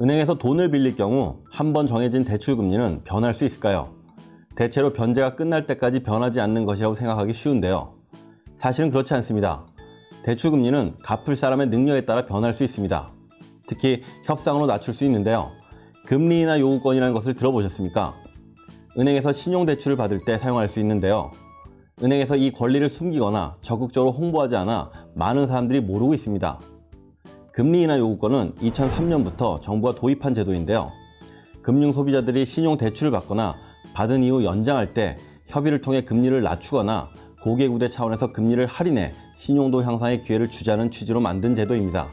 은행에서 돈을 빌릴 경우 한 번 정해진 대출금리는 변할 수 있을까요? 대체로 변제가 끝날 때까지 변하지 않는 것이라고 생각하기 쉬운데요. 사실은 그렇지 않습니다. 대출금리는 갚을 사람의 능력에 따라 변할 수 있습니다. 특히 협상으로 낮출 수 있는데요. 금리 인하 요구권이라는 것을 들어보셨습니까? 은행에서 신용대출을 받을 때 사용할 수 있는데요. 은행에서 이 권리를 숨기거나 적극적으로 홍보하지 않아 많은 사람들이 모르고 있습니다. 금리 인하 요구권은 2003년부터 정부가 도입한 제도인데요. 금융 소비자들이 신용대출을 받거나 받은 이후 연장할 때 협의를 통해 금리를 낮추거나 고객우대 차원에서 금리를 할인해 신용도 향상의 기회를 주자는 취지로 만든 제도입니다.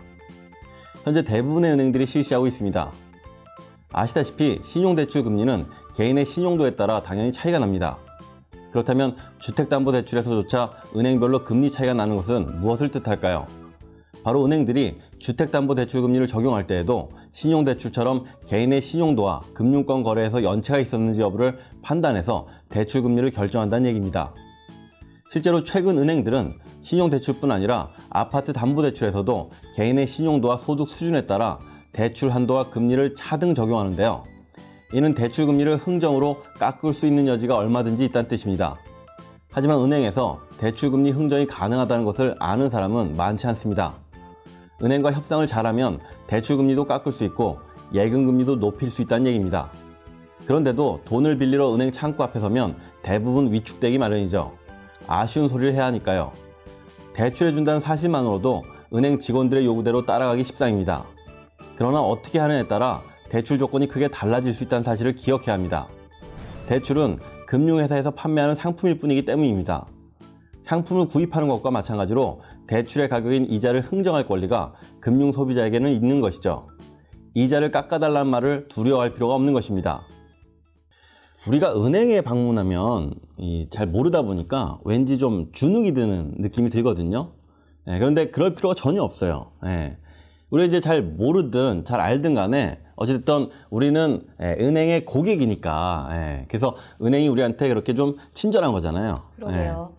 현재 대부분의 은행들이 실시하고 있습니다. 아시다시피 신용대출 금리는 개인의 신용도에 따라 당연히 차이가 납니다. 그렇다면 주택담보대출에서조차 은행별로 금리 차이가 나는 것은 무엇을 뜻할까요? 바로 은행들이 주택담보대출 금리를 적용할 때에도 신용대출처럼 개인의 신용도와 금융권 거래에서 연체가 있었는지 여부를 판단해서 대출 금리를 결정한다는 얘기입니다. 실제로 최근 은행들은 신용대출뿐 아니라 아파트 담보대출에서도 개인의 신용도와 소득 수준에 따라 대출 한도와 금리를 차등 적용하는데요. 이는 대출 금리를 흥정으로 깎을 수 있는 여지가 얼마든지 있다는 뜻입니다. 하지만 은행에서 대출 금리 흥정이 가능하다는 것을 아는 사람은 많지 않습니다. 은행과 협상을 잘하면 대출 금리도 깎을 수 있고 예금 금리도 높일 수 있다는 얘기입니다. 그런데도 돈을 빌리러 은행 창구 앞에 서면 대부분 위축되기 마련이죠. 아쉬운 소리를 해야 하니까요. 대출해준다는 사실만으로도 은행 직원들의 요구대로 따라가기 십상입니다. 그러나 어떻게 하느냐에 따라 대출 조건이 크게 달라질 수 있다는 사실을 기억해야 합니다. 대출은 금융회사에서 판매하는 상품일 뿐이기 때문입니다. 상품을 구입하는 것과 마찬가지로 대출의 가격인 이자를 흥정할 권리가 금융 소비자에게는 있는 것이죠. 이자를 깎아달라는 말을 두려워할 필요가 없는 것입니다. 우리가 은행에 방문하면 잘 모르다 보니까 왠지 좀 주눅이 드는 느낌이 들거든요. 그런데 그럴 필요가 전혀 없어요. 우리가 이제 잘 모르든 잘 알든 간에 어쨌든 우리는 은행의 고객이니까 그래서 은행이 우리한테 그렇게 좀 친절한 거잖아요. 그러게요.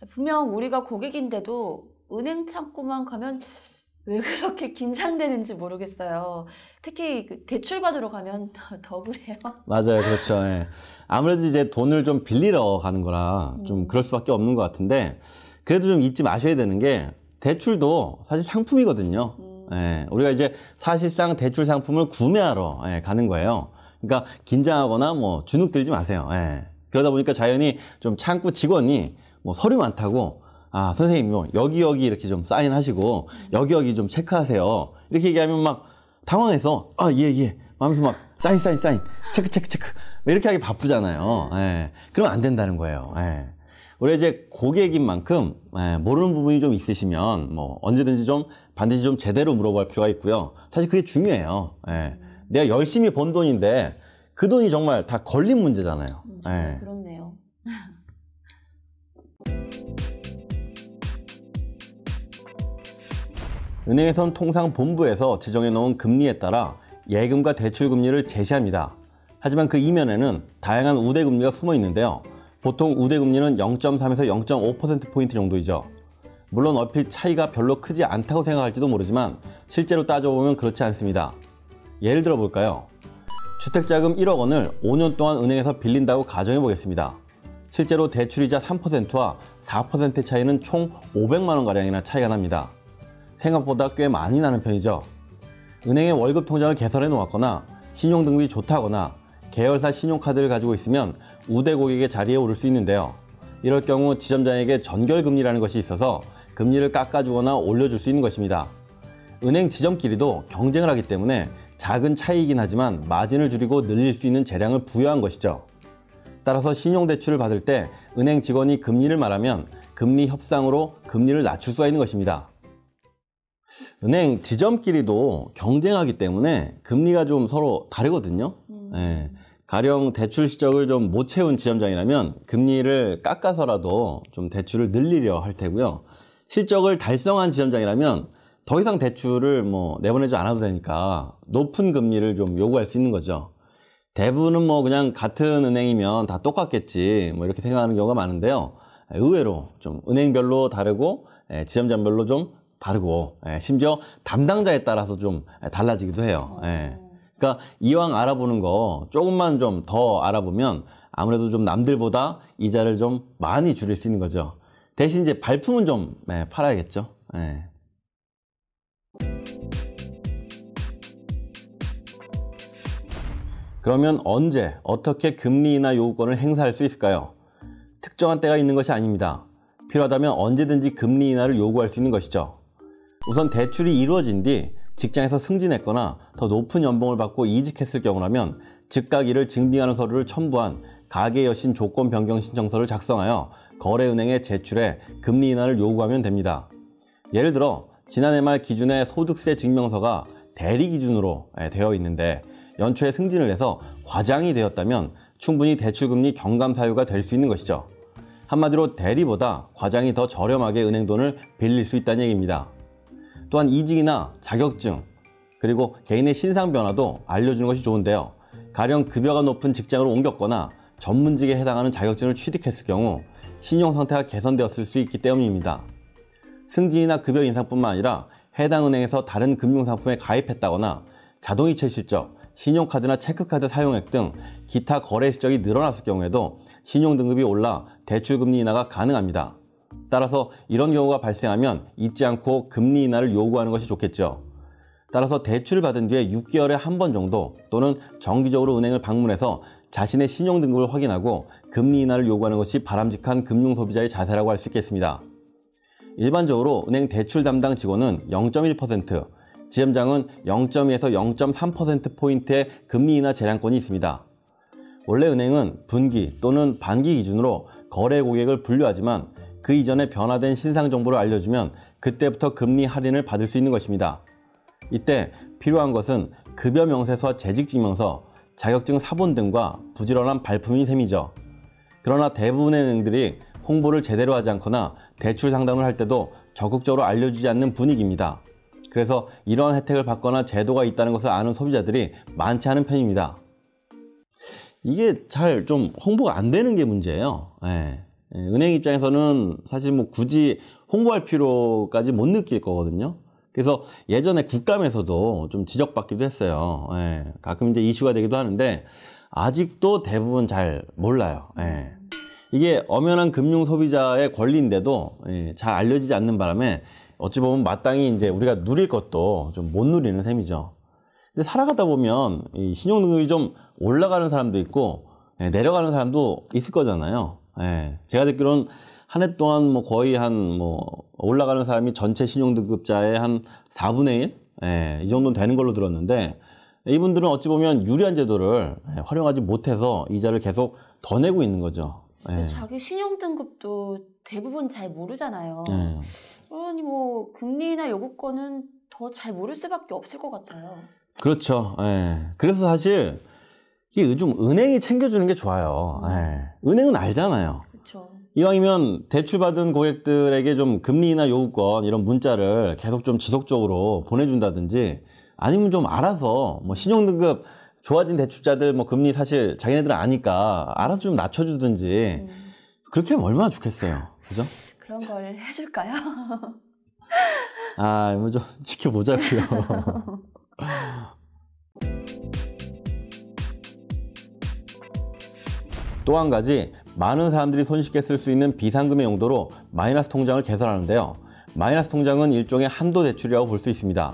분명 우리가 고객인데도 은행 창구만 가면 왜 그렇게 긴장되는지 모르겠어요. 특히 대출 받으러 가면 더 그래요. 맞아요. 그렇죠. 아무래도 이제 돈을 좀 빌리러 가는 거라 좀 그럴 수밖에 없는 것 같은데 그래도 좀 잊지 마셔야 되는 게 대출도 사실 상품이거든요. 우리가 이제 사실상 대출 상품을 구매하러 가는 거예요. 그러니까 긴장하거나 뭐 주눅 들지 마세요. 그러다 보니까 자연히 좀 창구 직원이 뭐 서류 많다고 선생님 뭐 여기 이렇게 좀 사인하시고 여기 좀 체크하세요. 이렇게 얘기하면 막 당황해서 예 하면서 막 사인 체크 이렇게 하기 바쁘잖아요. 그러면 안 된다는 거예요. 우리 이제 고객인 만큼 모르는 부분이 좀 있으시면 뭐 언제든지 좀 반드시 좀 제대로 물어볼 필요가 있고요. 사실 그게 중요해요. 내가 열심히 번 돈인데 그 돈이 정말 다 걸린 문제잖아요. 그렇네요. 은행에선 통상 본부에서 지정해 놓은 금리에 따라 예금과 대출 금리를 제시합니다. 하지만 그 이면에는 다양한 우대 금리가 숨어 있는데요. 보통 우대 금리는 0.3에서 0.5%포인트 정도이죠. 물론 얼핏 차이가 별로 크지 않다고 생각할지도 모르지만 실제로 따져보면 그렇지 않습니다. 예를 들어 볼까요? 주택자금 1억 원을 5년 동안 은행에서 빌린다고 가정해 보겠습니다. 실제로 대출이자 3%와 4%의 차이는 총 500만 원가량이나 차이가 납니다. 생각보다 꽤 많이 나는 편이죠. 은행의 월급 통장을 개설해 놓았거나 신용등급이 좋다거나 계열사 신용카드를 가지고 있으면 우대 고객의 자리에 오를 수 있는데요. 이럴 경우 지점장에게 전결금리라는 것이 있어서 금리를 깎아주거나 올려줄 수 있는 것입니다. 은행 지점끼리도 경쟁을 하기 때문에 작은 차이이긴 하지만 마진을 줄이고 늘릴 수 있는 재량을 부여한 것이죠. 따라서 신용대출을 받을 때 은행 직원이 금리를 말하면 금리 협상으로 금리를 낮출 수가 있는 것입니다. 은행 지점끼리도 경쟁하기 때문에 금리가 좀 서로 다르거든요. 가령 대출 실적을 좀 못 채운 지점장이라면 금리를 깎아서라도 좀 대출을 늘리려 할 테고요. 실적을 달성한 지점장이라면 더 이상 대출을 뭐 내보내지 않아도 되니까 높은 금리를 좀 요구할 수 있는 거죠. 대부분은 뭐 그냥 같은 은행이면 다 똑같겠지 뭐 이렇게 생각하는 경우가 많은데요. 의외로 좀 은행별로 다르고 지점장별로 좀 다르고 심지어 담당자에 따라서 좀 달라지기도 해요. 그러니까 이왕 알아보는 거 조금만 좀 더 알아보면 아무래도 좀 남들보다 이자를 좀 많이 줄일 수 있는 거죠. 대신 이제 발품은 좀 팔아야겠죠. 네. 그러면 언제 어떻게 금리 인하 요구권을 행사할 수 있을까요? 특정한 때가 있는 것이 아닙니다. 필요하다면 언제든지 금리 인하를 요구할 수 있는 것이죠. 우선 대출이 이루어진 뒤 직장에서 승진했거나 더 높은 연봉을 받고 이직했을 경우라면 즉각 이를 증빙하는 서류를 첨부한 가계 여신 조건 변경 신청서를 작성하여 거래은행에 제출해 금리 인하를 요구하면 됩니다. 예를 들어 지난해 말 기준의 소득세 증명서가 대리 기준으로 되어 있는데 연초에 승진을 해서 과장이 되었다면 충분히 대출금리 경감 사유가 될 수 있는 것이죠. 한마디로 대리보다 과장이 더 저렴하게 은행 돈을 빌릴 수 있다는 얘기입니다. 또한 이직이나 자격증, 그리고 개인의 신상 변화도 알려주는 것이 좋은데요. 가령 급여가 높은 직장으로 옮겼거나 전문직에 해당하는 자격증을 취득했을 경우 신용 상태가 개선되었을 수 있기 때문입니다. 승진이나 급여 인상뿐만 아니라 해당 은행에서 다른 금융상품에 가입했다거나 자동이체 실적, 신용카드나 체크카드 사용액 등 기타 거래 실적이 늘어났을 경우에도 신용등급이 올라 대출금리 인하가 가능합니다. 따라서 이런 경우가 발생하면 잊지 않고 금리 인하를 요구하는 것이 좋겠죠. 따라서 대출을 받은 뒤에 6개월에 한 번 정도 또는 정기적으로 은행을 방문해서 자신의 신용등급을 확인하고 금리 인하를 요구하는 것이 바람직한 금융소비자의 자세라고 할 수 있겠습니다. 일반적으로 은행 대출 담당 직원은 0.1%, 지점장은 0.2에서 0.3%포인트의 금리 인하 재량권이 있습니다. 원래 은행은 분기 또는 반기 기준으로 거래 고객을 분류하지만 그 이전에 변화된 신상 정보를 알려주면 그때부터 금리 할인을 받을 수 있는 것입니다. 이때 필요한 것은 급여 명세서와 재직증명서, 자격증 사본 등과 부지런한 발품인 셈이죠. 그러나 대부분의 은행들이 홍보를 제대로 하지 않거나 대출 상담을 할 때도 적극적으로 알려주지 않는 분위기입니다. 그래서 이러한 혜택을 받거나 제도가 있다는 것을 아는 소비자들이 많지 않은 편입니다. 이게 잘 좀 홍보가 안 되는 게 문제예요. 은행 입장에서는 사실 뭐 굳이 홍보할 필요까지 못 느낄 거거든요. 그래서 예전에 국감에서도 좀 지적받기도 했어요. 가끔 이제 이슈가 되기도 하는데 아직도 대부분 잘 몰라요. 이게 엄연한 금융 소비자의 권리인데도 잘 알려지지 않는 바람에 어찌 보면 마땅히 이제 우리가 누릴 것도 좀 못 누리는 셈이죠. 근데 살아가다 보면 이 신용등급이 좀 올라가는 사람도 있고 내려가는 사람도 있을 거잖아요. 제가 듣기로는 한 해 동안 뭐 거의 올라가는 사람이 전체 신용등급자의 한 4분의 1? 이 정도는 되는 걸로 들었는데 이분들은 어찌 보면 유리한 제도를 활용하지 못해서 이자를 계속 더 내고 있는 거죠. 자기 신용등급도 대부분 잘 모르잖아요. 그러니 뭐 금리나 요구권은 더 잘 모를 수밖에 없을 것 같아요. 그렇죠. 그래서 사실 이게 요즘 은행이 챙겨주는 게 좋아요. 은행은 알잖아요. 그렇죠. 이왕이면 대출받은 고객들에게 좀 금리 인하 요구권 이런 문자를 계속 좀 지속적으로 보내준다든지 아니면 좀 알아서 뭐 신용등급 좋아진 대출자들 뭐 금리 사실 자기네들은 아니까 알아서 좀 낮춰주든지 그렇게 하면 얼마나 좋겠어요. 그죠? 그런 걸 해줄까요? 뭐 좀 지켜보자고요. 또 한 가지 많은 사람들이 손쉽게 쓸 수 있는 비상금의 용도로 마이너스 통장을 개설하는데요. 마이너스 통장은 일종의 한도 대출이라고 볼 수 있습니다.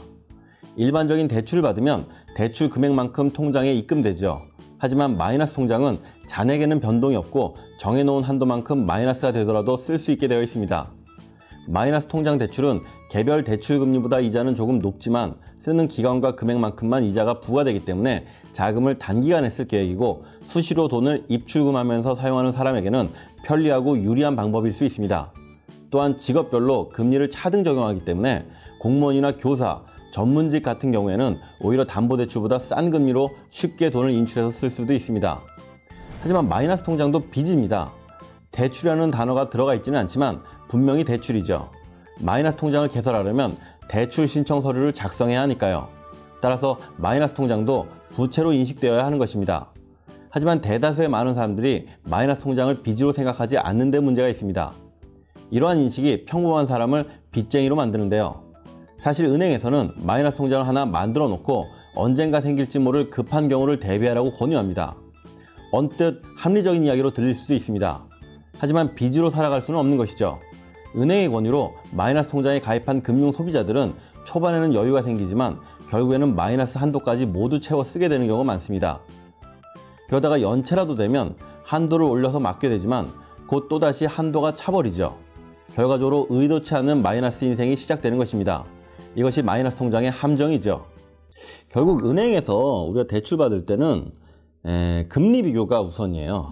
일반적인 대출을 받으면 대출 금액만큼 통장에 입금되죠. 하지만 마이너스 통장은 잔액에는 변동이 없고 정해놓은 한도만큼 마이너스가 되더라도 쓸 수 있게 되어 있습니다. 마이너스 통장 대출은 개별 대출 금리보다 이자는 조금 높지만 쓰는 기간과 금액만큼만 이자가 부과되기 때문에 자금을 단기간에 쓸 계획이고 수시로 돈을 입출금하면서 사용하는 사람에게는 편리하고 유리한 방법일 수 있습니다. 또한 직업별로 금리를 차등 적용하기 때문에 공무원이나 교사, 전문직 같은 경우에는 오히려 담보대출보다 싼 금리로 쉽게 돈을 인출해서 쓸 수도 있습니다. 하지만 마이너스 통장도 빚입니다. 대출이라는 단어가 들어가 있지는 않지만 분명히 대출이죠. 마이너스 통장을 개설하려면 대출 신청 서류를 작성해야 하니까요. 따라서 마이너스 통장도 부채로 인식되어야 하는 것입니다. 하지만 대다수의 많은 사람들이 마이너스 통장을 빚으로 생각하지 않는 데 문제가 있습니다. 이러한 인식이 평범한 사람을 빚쟁이로 만드는데요. 사실 은행에서는 마이너스 통장을 하나 만들어 놓고 언젠가 생길지 모를 급한 경우를 대비하라고 권유합니다. 언뜻 합리적인 이야기로 들릴 수도 있습니다. 하지만 빚으로 살아갈 수는 없는 것이죠. 은행의 권유로 마이너스 통장에 가입한 금융 소비자들은 초반에는 여유가 생기지만 결국에는 마이너스 한도까지 모두 채워 쓰게 되는 경우가 많습니다. 그러다가 연체라도 되면 한도를 올려서 막게 되지만 곧 또다시 한도가 차버리죠. 결과적으로 의도치 않은 마이너스 인생이 시작되는 것입니다. 이것이 마이너스 통장의 함정이죠. 결국 은행에서 우리가 대출 받을 때는 금리 비교가 우선이에요.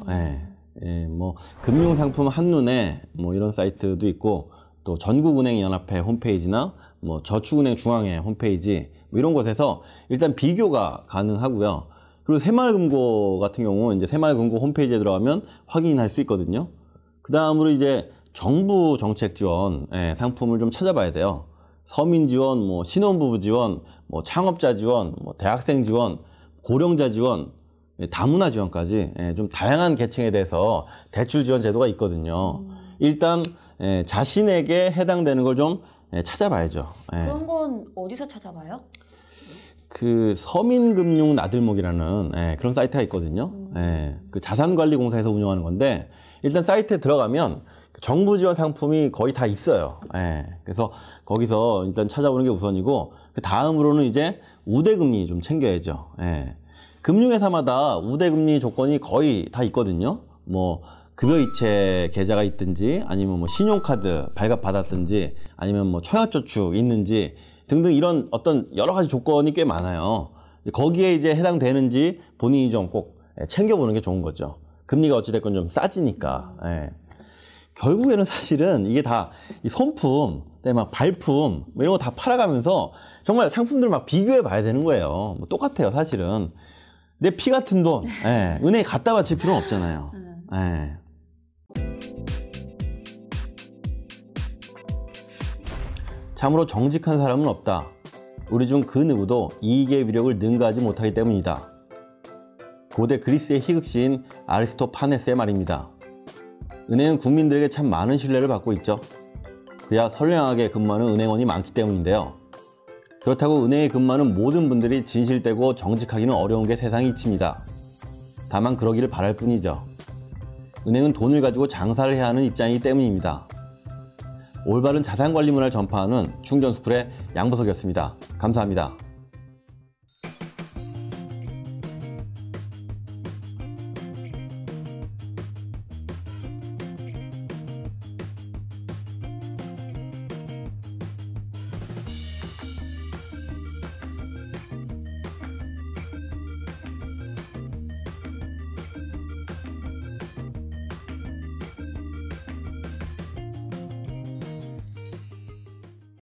뭐 금융상품 한눈에 뭐 이런 사이트도 있고 또 전국은행연합회 홈페이지나 뭐 저축은행 중앙회 홈페이지 뭐 이런 곳에서 일단 비교가 가능하고요. 그리고 새마을금고 같은 경우 이제 새마을금고 홈페이지에 들어가면 확인할 수 있거든요. 그 다음으로 이제 정부 정책 지원 상품을 좀 찾아봐야 돼요. 서민 지원, 뭐 신혼부부 지원, 뭐 창업자 지원, 뭐 대학생 지원, 고령자 지원, 다문화 지원까지 좀 다양한 계층에 대해서 대출 지원 제도가 있거든요. 일단 자신에게 해당되는 걸 좀 찾아봐야죠. 그런 건 어디서 찾아봐요? 그 서민금융 나들목이라는 그런 사이트가 있거든요. 그 자산관리공사에서 운영하는 건데 일단 사이트에 들어가면 정부 지원 상품이 거의 다 있어요. 그래서 거기서 일단 찾아보는 게 우선이고 그 다음으로는 이제 우대금리 좀 챙겨야죠. 금융회사마다 우대금리 조건이 거의 다 있거든요. 뭐 급여이체 계좌가 있든지 아니면 뭐 신용카드 발급받았든지 아니면 뭐 청약저축 있는지 등등 이런 어떤 여러 가지 조건이 꽤 많아요. 거기에 이제 해당되는지 본인이 좀 꼭 챙겨보는 게 좋은 거죠. 금리가 어찌됐건 좀 싸지니까. 결국에는 사실은 이게 다 이 손품, 막 발품 뭐 이런 거 다 팔아가면서 정말 상품들을 막 비교해 봐야 되는 거예요. 뭐 똑같아요, 사실은. 내 피 같은 돈, 은행에 갖다 바칠 필요는 없잖아요. 참으로 정직한 사람은 없다. 우리 중 그 누구도 이익의 위력을 능가하지 못하기 때문이다. 고대 그리스의 희극시인 아리스토파네스의 말입니다. 은행은 국민들에게 참 많은 신뢰를 받고 있죠. 그야 선량하게 근무하는 은행원이 많기 때문인데요. 그렇다고 은행에 근무하는 모든 분들이 진실되고 정직하기는 어려운 게 세상의 이치입니다. 다만 그러기를 바랄 뿐이죠. 은행은 돈을 가지고 장사를 해야 하는 입장이기 때문입니다. 올바른 자산관리 문화를 전파하는 충전스쿨의 양보석이었습니다. 감사합니다.